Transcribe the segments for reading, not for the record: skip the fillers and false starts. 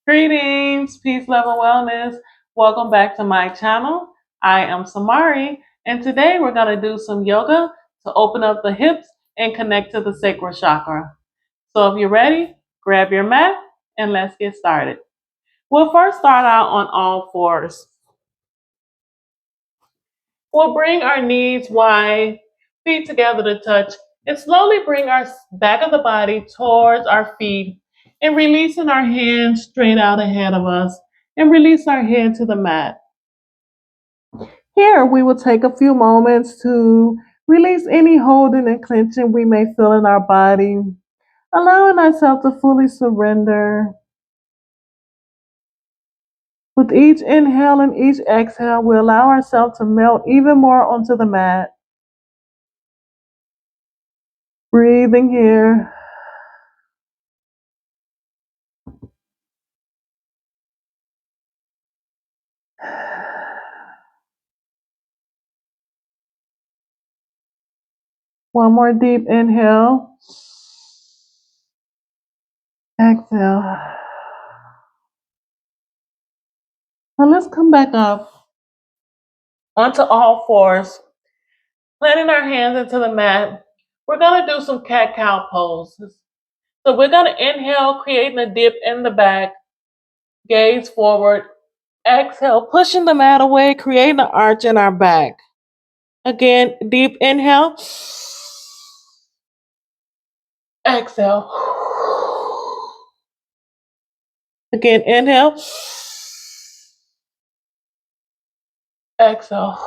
Greetings, peace, love, and wellness. Welcome back to my channel. I am Samari, and today we're going to do some yoga to open up the hips and connect to the sacral chakra. So if you're ready, grab your mat and let's get started. We'll first start out on all fours. We'll bring our knees wide, feet together to touch, and slowly bring our back of the body towards our feet and releasing our hands straight out ahead of us and release our head to the mat. Here we will take a few moments to release any holding and clenching we may feel in our body, allowing ourselves to fully surrender. With each inhale and each exhale, we allow ourselves to melt even more onto the mat. Breathing here. One more deep inhale. Exhale. Now let's come back up onto all fours, planting our hands into the mat. We're going to do some cat-cow poses. So we're going to inhale, creating a dip in the back, gaze forward. Exhale, pushing the mat away, creating an arch in our back. Again, deep inhale. Exhale. Again, inhale. Exhale.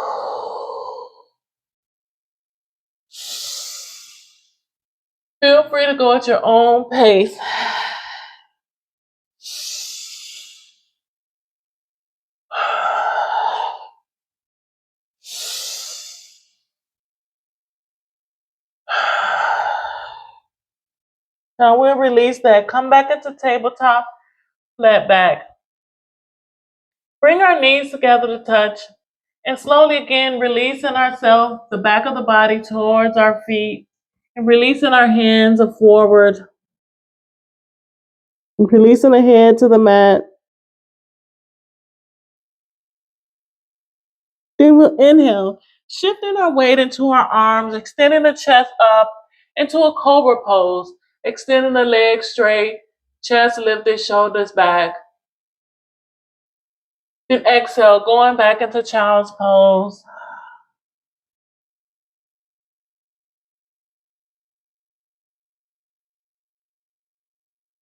Feel free to go at your own pace. Now we'll release that. Come back into tabletop, flat back. Bring our knees together to touch. And slowly again, releasing ourselves, the back of the body towards our feet. And releasing our hands forward. And releasing the head to the mat. Then we'll inhale, shifting our weight into our arms, extending the chest up into a cobra pose, extending the legs straight, chest lifted, shoulders back. Then exhale, going back into child's pose.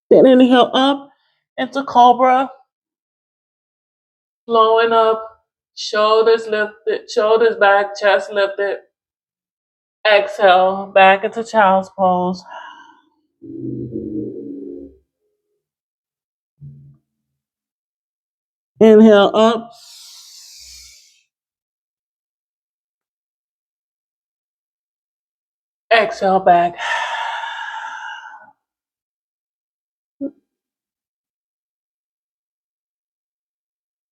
Then inhale up into cobra, flowing up, shoulders lifted, shoulders back, chest lifted. Exhale, back into child's pose. Inhale up. Exhale back.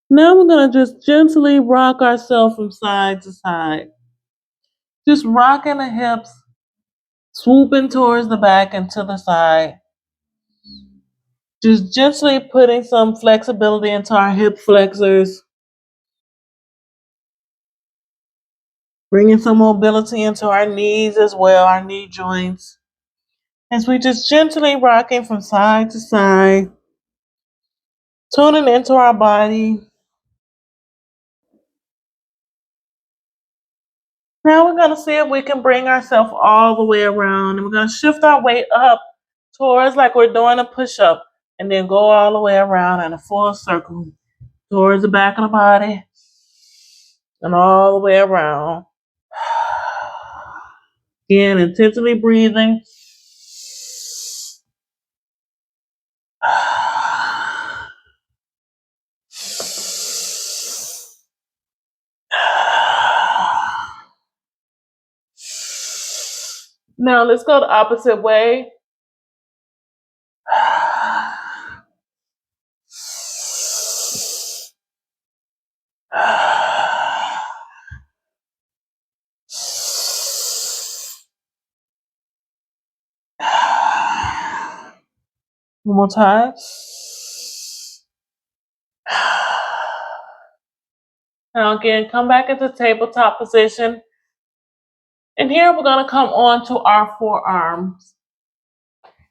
Now we're going to just gently rock ourselves from side to side. Just rocking the hips, swooping towards the back and to the side. Just gently putting some flexibility into our hip flexors. Bringing some mobility into our knees as well, our knee joints. As we just gently rocking from side to side. Tuning into our body. Now we're going to see if we can bring ourselves all the way around. And we're going to shift our weight up towards like we're doing a push-up. And then go all the way around in a full circle. Towards the back of the body. And all the way around. Again, intensely breathing. Now let's go the opposite way. One more time. Now again, come back into tabletop position. And here we're going to come on to our forearms.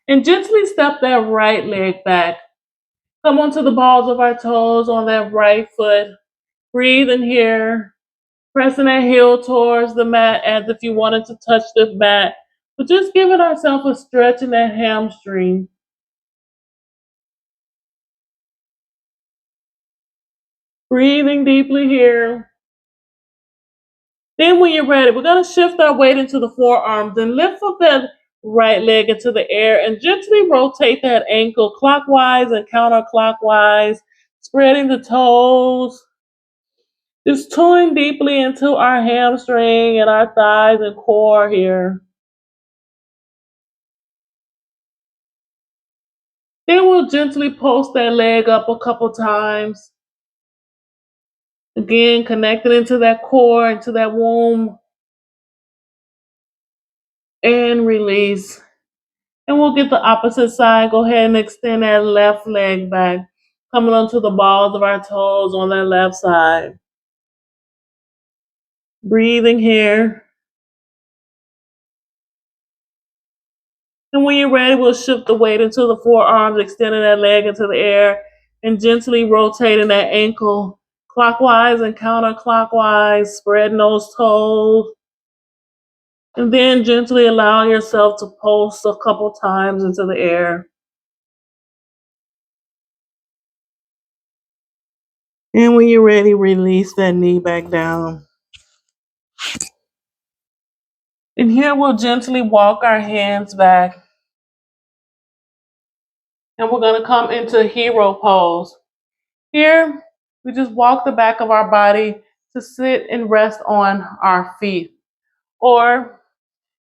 And gently step that right leg back. Come onto the balls of our toes on that right foot. Breathe in here. Pressing that heel towards the mat as if you wanted to touch the mat. But just giving ourselves a stretch in that hamstring. Breathing deeply here. Then when you're ready, we're going to shift our weight into the forearms and lift up that right leg into the air and gently rotate that ankle clockwise and counterclockwise, spreading the toes. Just tuning deeply into our hamstring and our thighs and core here. Then we'll gently pulse that leg up a couple times. Again, connecting into that core, into that womb. And release. And we'll get the opposite side. Go ahead and extend that left leg back. Coming onto the balls of our toes on that left side. Breathing here. And when you're ready, we'll shift the weight into the forearms, extending that leg into the air, and gently rotating that ankle clockwise and counterclockwise, spreading those toes. And then gently allow yourself to pulse a couple times into the air. And when you're ready, release that knee back down. And here we'll gently walk our hands back. And we're going to come into hero pose. Here, we just walk the back of our body to sit and rest on our feet. Or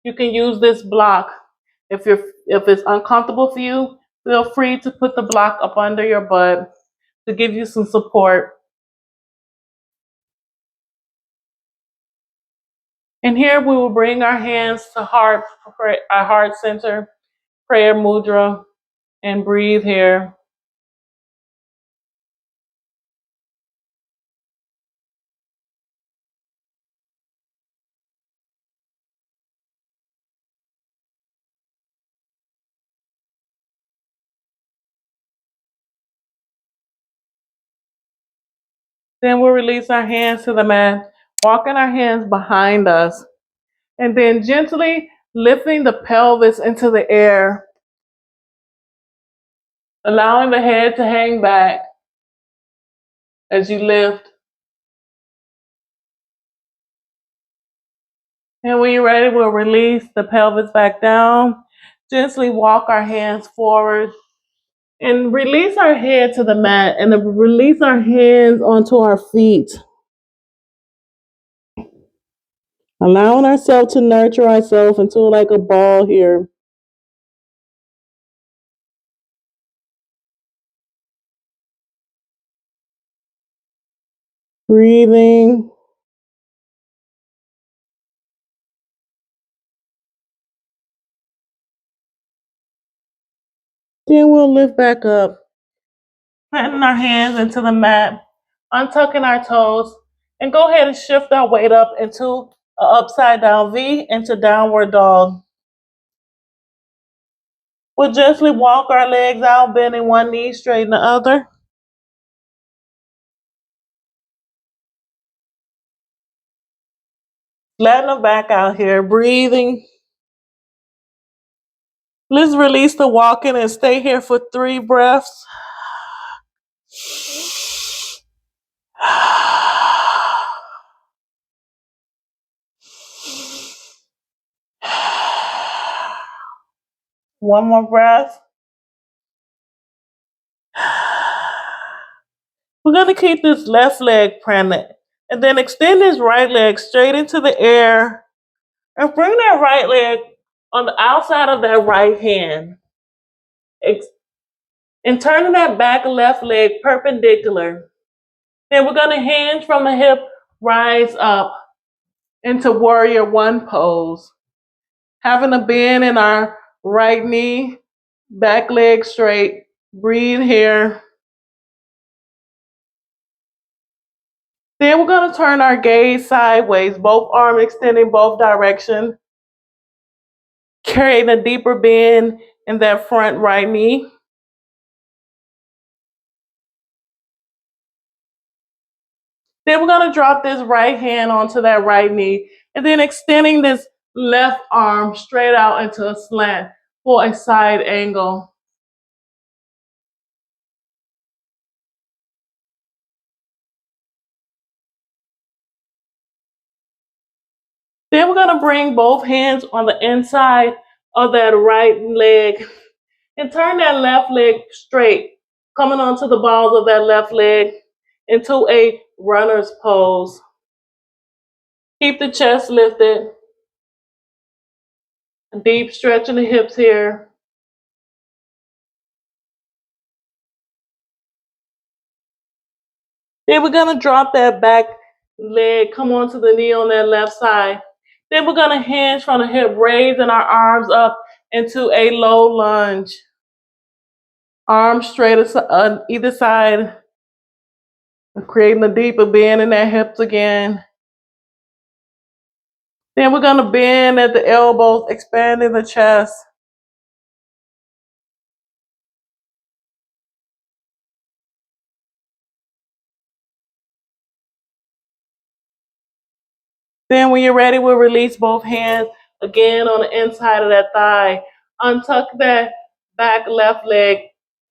you can use this block. If it's uncomfortable for you, feel free to put the block up under your butt to give you some support. And here we will bring our hands to our heart center, prayer mudra, and breathe here. Then we'll release our hands to the mat, walking our hands behind us, and then gently lifting the pelvis into the air, allowing the head to hang back as you lift. And when you're ready, we'll release the pelvis back down, gently walk our hands forward, and release our head to the mat, and then release our hands onto our feet. Allowing ourselves to nurture ourselves into like a ball here. Breathing. Then we'll lift back up, planting our hands into the mat, untucking our toes, and go ahead and shift our weight up into an upside down V into downward dog. We'll gently walk our legs out, bending one knee, straighten the other. Letting them back out here, breathing. Let's release the walking and stay here for 3 breaths. One more breath. We're going to keep this left leg planted and then extend this right leg straight into the air and bring that right leg on the outside of that right hand. And turning that back left leg perpendicular. Then we're going to hinge from the hip, rise up into warrior one pose. Having a bend in our right knee, back leg straight. Breathe here. Then we're going to turn our gaze sideways, both arms extending both directions, creating a deeper bend in that front right knee. Then we're going to drop this right hand onto that right knee and then extending this left arm straight out into a slant for a side angle. Then we're going to bring both hands on the inside of that right leg and turn that left leg straight, coming onto the balls of that left leg into a runner's pose. Keep the chest lifted, deep stretch in the hips here. Then we're going to drop that back leg, come onto the knee on that left side. Then we're going to hinge from the hip, raising our arms up into a low lunge. Arms straight on either side, creating a deeper bend in their hips again. Then we're going to bend at the elbows, expanding the chest. Then when you're ready, we'll release both hands again on the inside of that thigh. Untuck that back left leg.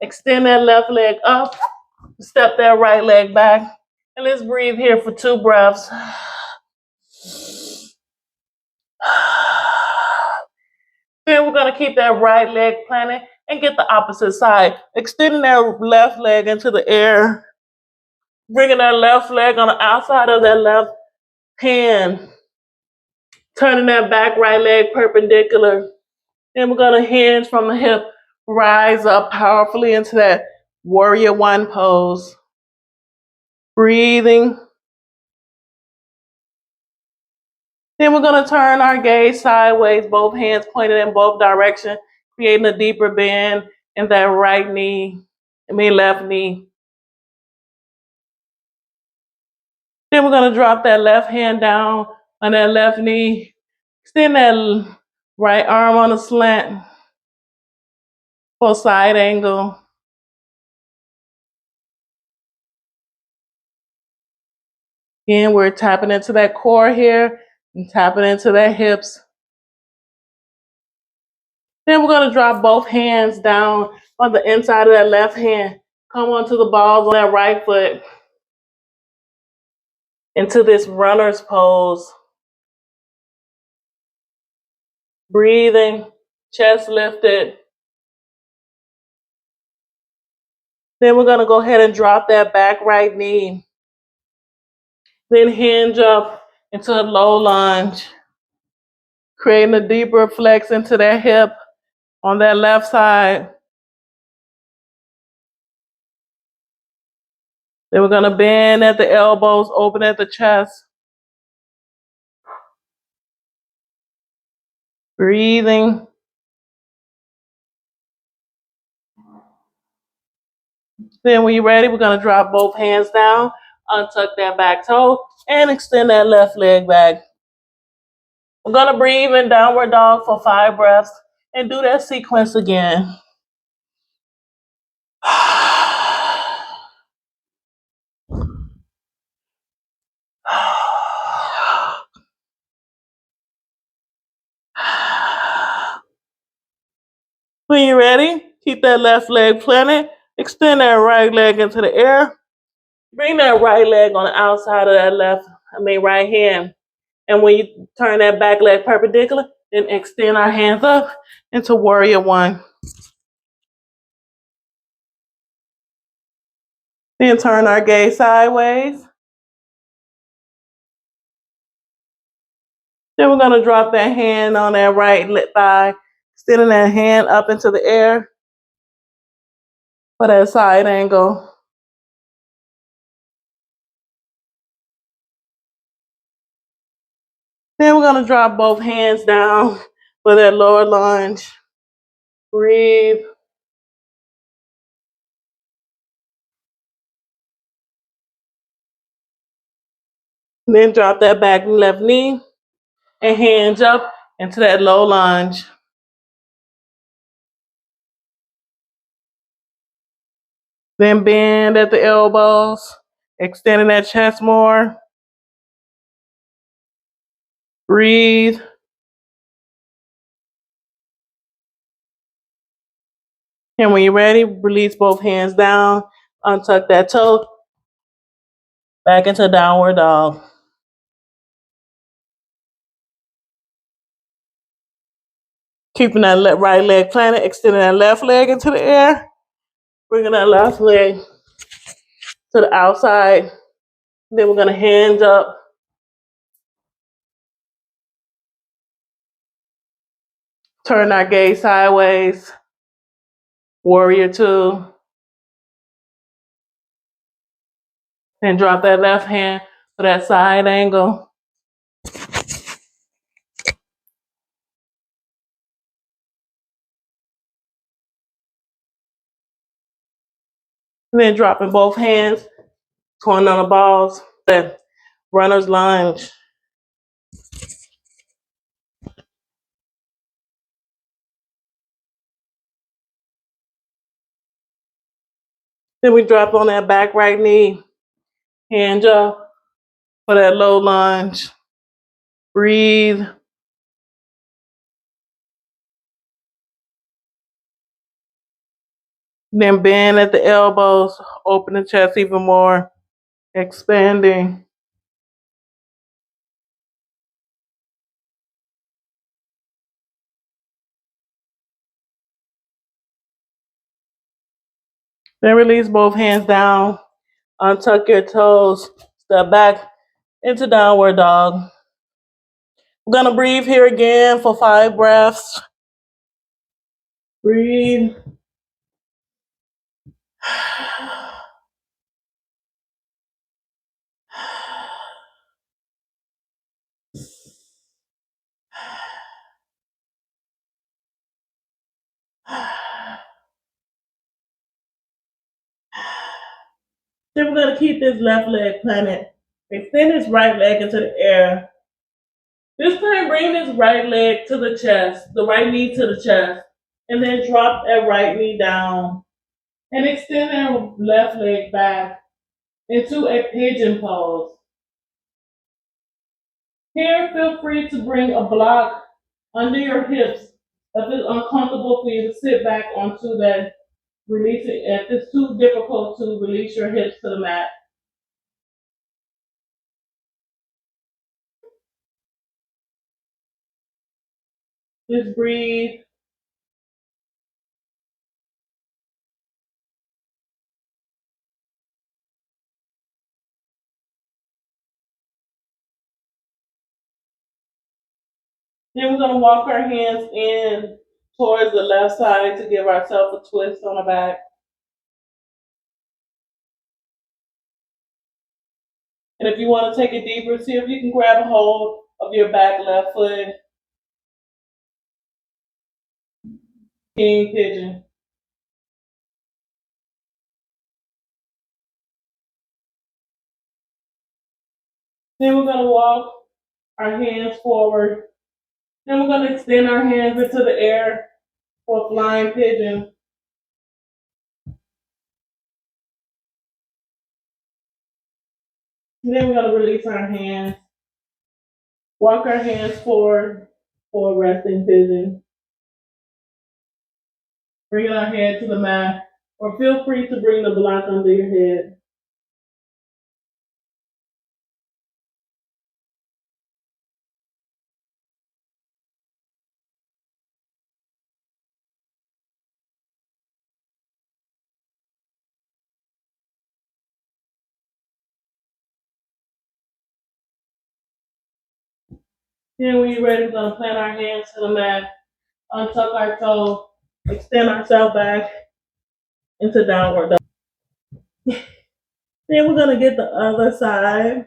Extend that left leg up. Step that right leg back. And let's breathe here for 2 breaths. Then we're going to keep that right leg planted and get the opposite side. Extending that left leg into the air. Bringing that left leg on the outside of that left hand. Turning that back right leg perpendicular. Then we're going to hinge from the hip. Rise up powerfully into that warrior one pose. Breathing. Then we're going to turn our gaze sideways, both hands pointed in both directions, creating a deeper bend in that left knee. Then we're going to drop that left hand down on that left knee. Extend that right arm on a slant for a side angle. Again, we're tapping into that core here and tapping into that hips. Then we're going to drop both hands down on the inside of that left hand. Come onto the balls on that right foot into this runner's pose. Breathing, chest lifted. Then we're going to go ahead and drop that back right knee. Then hinge up into a low lunge, creating a deeper flex into that hip on that left side. Then we're going to bend at the elbows, open at the chest. Breathing. Then when you're ready, we're going to drop both hands down, untuck that back toe, and extend that left leg back. We're going to breathe in downward dog for 5 breaths and do that sequence again. When you're ready, keep that left leg planted. Extend that right leg into the air. Bring that right leg on the outside of that right hand. And when you turn that back leg perpendicular, then extend our hands up into warrior one. Then turn our gaze sideways. Then we're going to drop that hand on that right thigh, extending that hand up into the air for that side angle. Then we're going to drop both hands down for that lower lunge. Breathe. Then drop that back left knee and hands up into that low lunge. Then bend at the elbows, extending that chest more. Breathe. And when you're ready, release both hands down, untuck that toe, back into downward dog. Keeping that right leg planted, extending that left leg into the air, bringing that left leg to the outside. Then we're gonna hands up, turn our gaze sideways, warrior two, then drop that left hand to that side angle. And then dropping both hands, twirling on the balls, that runner's lunge. Then we drop on that back right knee, hands up for that low lunge. Breathe. Then bend at the elbows, open the chest even more, expanding. Then release both hands down, untuck your toes, step back into downward dog. We're gonna breathe here again for 5 breaths. Breathe. Then we're gonna keep this left leg planted. Extend this right leg into the air. This time, bring this right leg to the chest, the right knee to the chest, and then drop that right knee down and extend that left leg back into a pigeon pose. Here, feel free to bring a block under your hips if it's uncomfortable for you to sit back onto that. Release it if it's too difficult to release your hips to the mat. Just breathe. Then we're gonna walk our hands in towards the left side to give ourselves a twist on the back. And if you want to take it deeper, see if you can grab a hold of your back left foot. King pigeon. Then we're gonna walk our hands forward. Then we're gonna extend our hands into the air for flying pigeon. And then we're gonna release our hands. Walk our hands forward for resting pigeon. Bringing our head to the mat, or feel free to bring the block under your head. Then when you're ready, we're gonna plant our hands to the mat, untuck our toe, extend ourselves back into downward dog. Then we're gonna get the other side.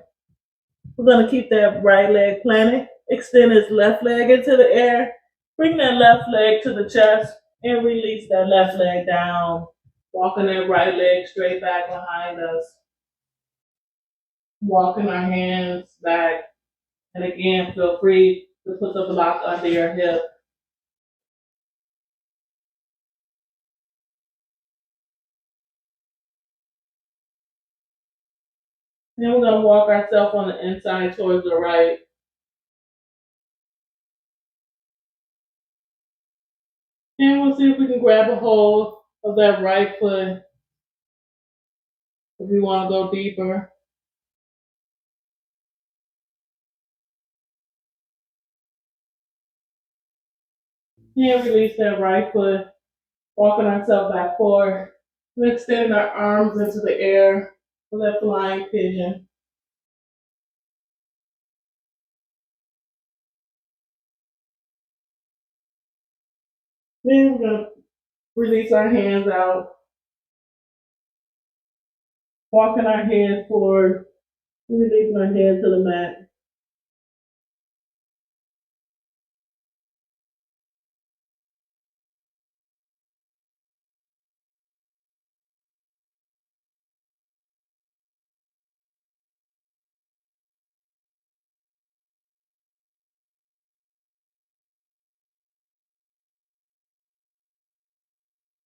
We're gonna keep that right leg planted, extend his left leg into the air, bring that left leg to the chest, and release that left leg down, walking that right leg straight back behind us. Walking our hands back. And again, feel free to put the block under your hip. Then we're going to walk ourselves on the inside towards the right. And we'll see if we can grab a hold of that right foot if we want to go deeper. And release that right foot, walking ourselves back forward. And extending our arms into the air for that flying pigeon. Then we're going to release our hands out, walking our head forward, releasing our head to the mat.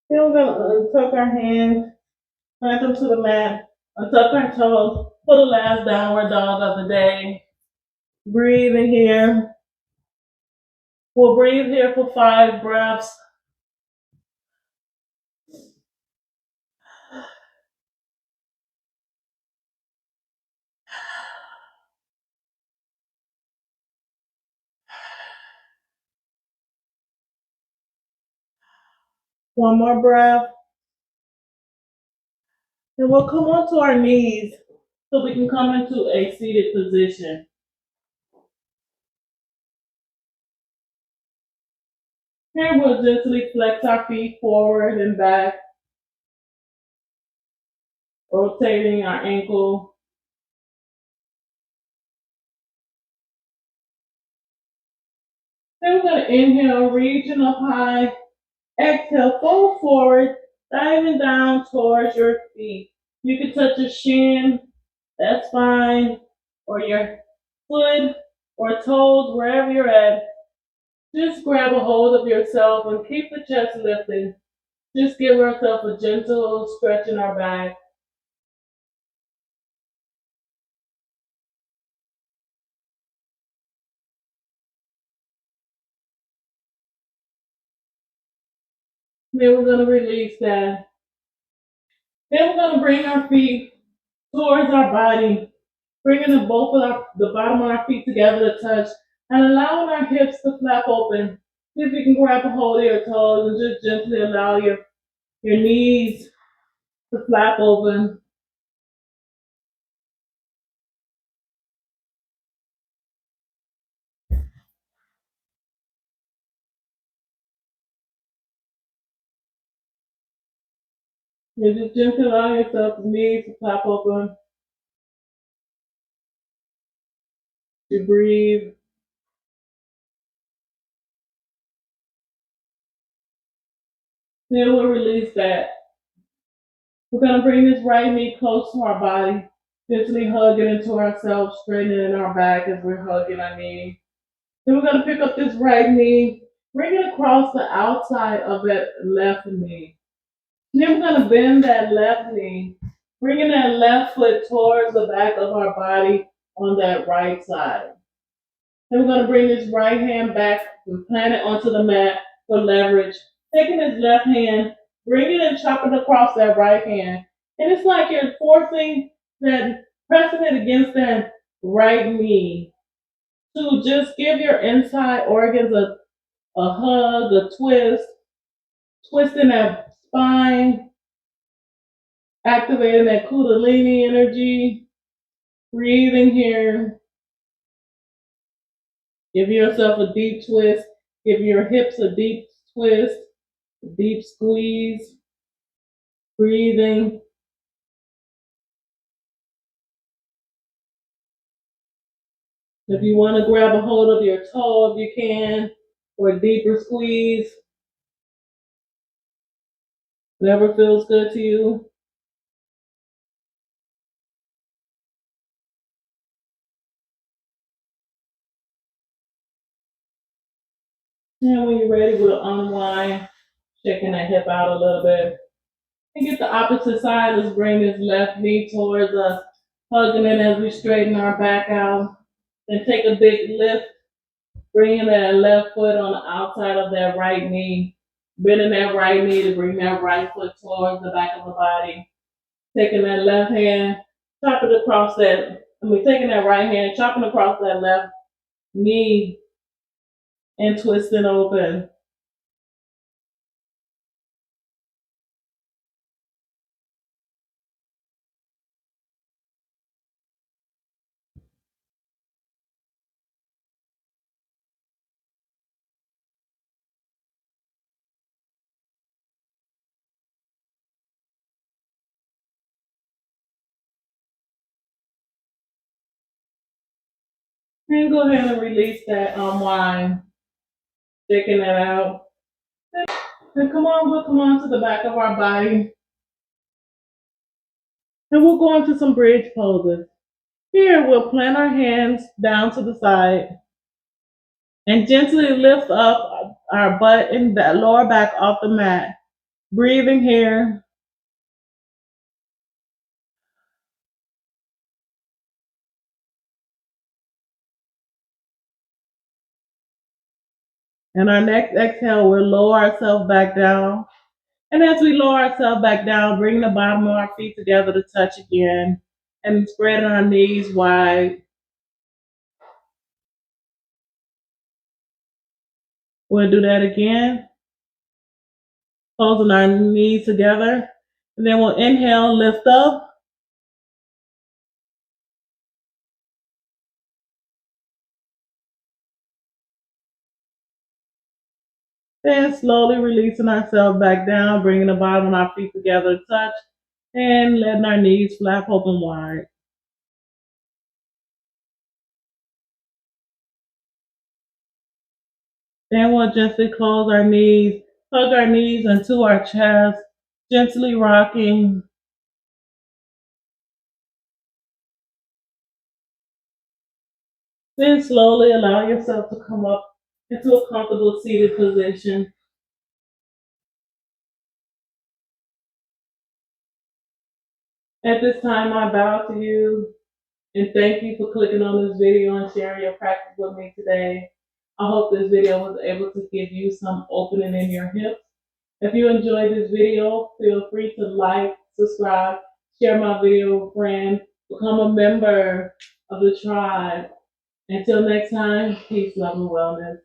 Then we're going to untuck our hands, plant them to the mat, untuck our toes for the last downward dog of the day. Breathe in here. We'll breathe here for 5 breaths. One more breath. And we'll come onto our knees so we can come into a seated position. Here we'll gently flex our feet forward and back, rotating our ankle. Then we're going to inhale, reaching up high. Exhale, fold forward, diving down towards your feet. You can touch your shin, that's fine, or your foot or toes, wherever you're at. Just grab a hold of yourself and keep the chest lifted. Just give ourselves a gentle stretch in our back. Then we're going to release that. Then we're going to bring our feet towards our body, bringing the bottom of our feet together to touch and allowing our hips to flap open. See if you can grab a hold of your toes and just gently allow your knees to flap open. You just gently allow yourself the knees to flap open. You breathe. Then we'll release that. We're going to bring this right knee close to our body, gently hugging into ourselves, straightening our back as we're hugging our knee. Then we're going to pick up this right knee, bring it across the outside of that left knee. Then we're going to bend that left knee, bringing that left foot towards the back of our body on that right side. Then we're going to bring this right hand back and plant it onto the mat for leverage. Taking this left hand, bring it and chop it across that right hand. And it's like you're forcing that, pressing it against that right knee to just give your inside organs a hug, a twist, twisting that spine, activating that kundalini energy, breathing here. Give yourself a deep twist. Give your hips a deep twist, a deep squeeze, breathing. If you want to grab a hold of your toe, if you can, or a deeper squeeze, whatever feels good to you. And when you're ready, we'll unwind, shaking that hip out a little bit. And get the opposite side. Let's bring this left knee towards us, hugging it as we straighten our back out. Then take a big lift, bringing that left foot on the outside of that right knee, bending that right knee to bring that right foot towards the back of the body. Taking that left hand, chopping across that, taking that right hand, chopping across that left knee and twisting open. And go ahead and release that unwind, shaking that out. And we'll come on to the back of our body. And we'll go into some bridge poses. Here, we'll plant our hands down to the side and gently lift up our butt and lower back off the mat. Breathing here. And our next exhale, we'll lower ourselves back down. And as we lower ourselves back down, bring the bottom of our feet together to touch again. And spreading our knees wide. We'll do that again. Closing our knees together. And then we'll inhale, lift up. Then slowly releasing ourselves back down, bringing the bottom of our feet together to touch. And letting our knees flap open wide. Then we'll gently close our knees, hug our knees into our chest, gently rocking. Then slowly allow yourself to come up into a comfortable seated position. At this time, I bow to you and thank you for clicking on this video and sharing your practice with me today. I hope this video was able to give you some opening in your hips. If you enjoyed this video, feel free to like, subscribe, share my video with a friend, become a member of the tribe. Until next time, peace, love, and wellness.